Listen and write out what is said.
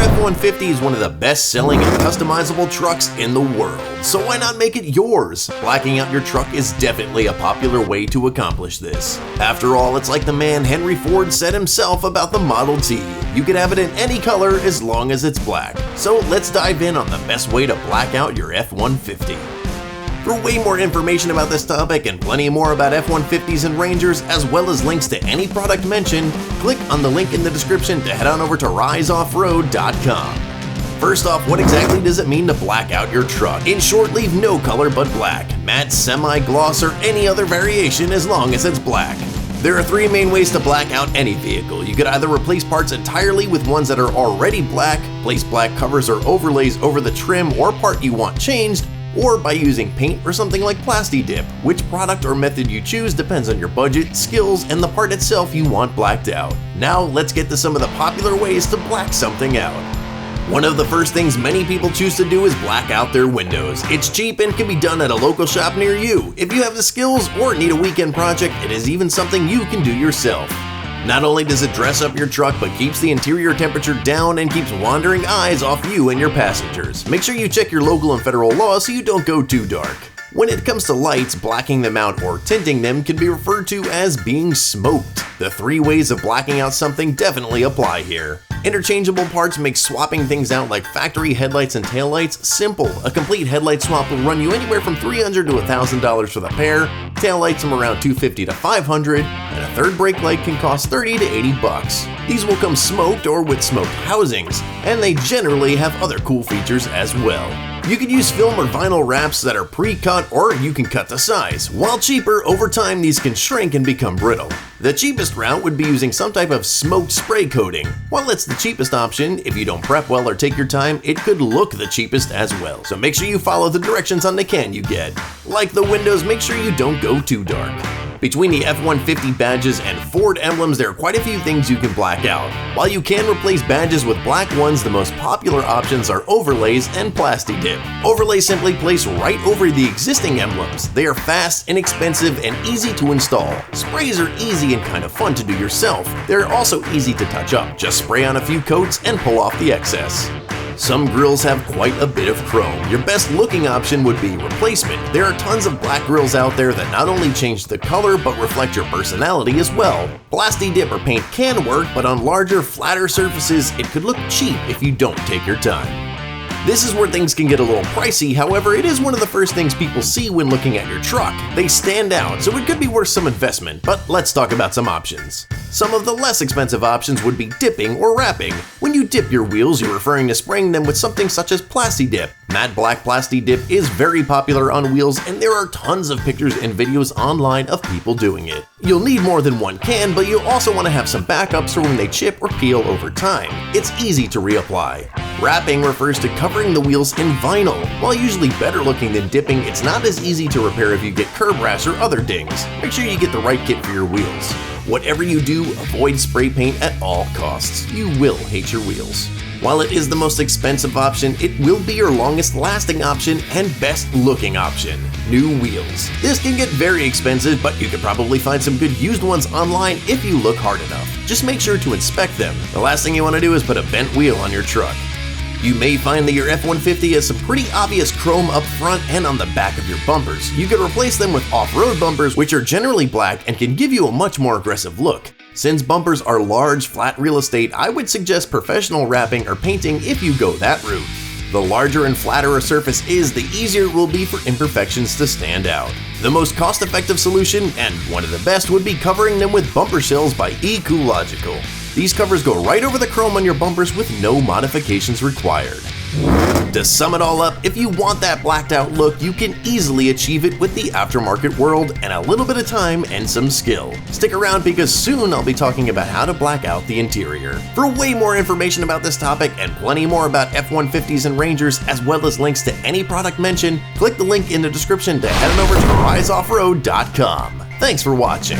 F-150 is one of the best-selling and customizable trucks in the world, so why not make it yours? Blacking out your truck is definitely a popular way to accomplish this. After all, it's like the man Henry Ford said himself about the Model T. You could have it in any color as long as it's black. So let's dive in on the best way to black out your F-150. For way more information about this topic and plenty more about F-150s and Rangers, as well as links to any product mentioned, click on the link in the description to head on over to riseoffroad.com. First off, what exactly does it mean to black out your truck? In short, leave no color but black, matte, semi-gloss, or any other variation as long as it's black. There are three main ways to black out any vehicle. You could either replace parts entirely with ones that are already black, place black covers or overlays over the trim or part you want changed, or by using paint or something like Plasti-Dip. Which product or method you choose depends on your budget, skills, and the part itself you want blacked out. Now let's get to some of the popular ways to black something out. One of the first things many people choose to do is black out their windows. It's cheap and can be done at a local shop near you. If you have the skills or need a weekend project, it is even something you can do yourself. Not only does it dress up your truck, but keeps the interior temperature down and keeps wandering eyes off you and your passengers. Make sure you check your local and federal laws so you don't go too dark. When it comes to lights, blacking them out or tinting them can be referred to as being smoked. The three ways of blacking out something definitely apply here. Interchangeable parts make swapping things out like factory headlights and taillights simple. A complete headlight swap will run you anywhere from $300 to $1,000 for the pair, taillights from around $250 to $500, and a third brake light can cost $30 to $80. These will come smoked or with smoked housings, and they generally have other cool features as well. You can use film or vinyl wraps that are pre-cut, or you can cut the size. While cheaper, over time these can shrink and become brittle. The cheapest route would be using some type of smoked spray coating. While it's the cheapest option, if you don't prep well or take your time, it could look the cheapest as well. So make sure you follow the directions on the can you get. Like the windows, make sure you don't go too dark. Between the F-150 badges and Ford emblems, there are quite a few things you can black out. While you can replace badges with black ones, the most popular options are overlays and Plasti-Dip. Overlays simply place right over the existing emblems. They are fast, inexpensive, and easy to install. Sprays are easy and kind of fun to do yourself. They're also easy to touch up. Just spray on a few coats and pull off the excess. Some grills have quite a bit of chrome. Your best looking option would be replacement. There are tons of black grills out there that not only change the color but reflect your personality as well. Plasti-Dip or paint can work, but on larger, flatter surfaces it could look cheap if you don't take your time. This is where things can get a little pricey, however, it is one of the first things people see when looking at your truck. They stand out, so it could be worth some investment, but let's talk about some options. Some of the less expensive options would be dipping or wrapping. When you dip your wheels, you're referring to spraying them with something such as Plasti-Dip. Matte black Plasti-Dip is very popular on wheels, and there are tons of pictures and videos online of people doing it. You'll need more than one can, but you'll also want to have some backups for when they chip or peel over time. It's easy to reapply. Wrapping refers to covering the wheels in vinyl. While usually better looking than dipping, it's not as easy to repair if you get curb rash or other dings. Make sure you get the right kit for your wheels. Whatever you do, avoid spray paint at all costs. You will hate your wheels. While it is the most expensive option, it will be your longest lasting option and best looking option. New wheels. This can get very expensive, but you could probably find some good used ones online if you look hard enough. Just make sure to inspect them. The last thing you want to do is put a bent wheel on your truck. You may find that your F-150 has some pretty obvious chrome up front and on the back of your bumpers. You could replace them with off-road bumpers, which are generally black and can give you a much more aggressive look. Since bumpers are large, flat real estate, I would suggest professional wrapping or painting if you go that route. The larger and flatter a surface is, the easier it will be for imperfections to stand out. The most cost-effective solution, and one of the best, would be covering them with bumper shells by Ecological. These covers go right over the chrome on your bumpers with no modifications required. To sum it all up, if you want that blacked out look, you can easily achieve it with the aftermarket world and a little bit of time and some skill. Stick around because soon I'll be talking about how to black out the interior. For way more information about this topic and plenty more about F-150s and Rangers, as well as links to any product mentioned, click the link in the description to head on over to riseoffroad.com. Thanks for watching.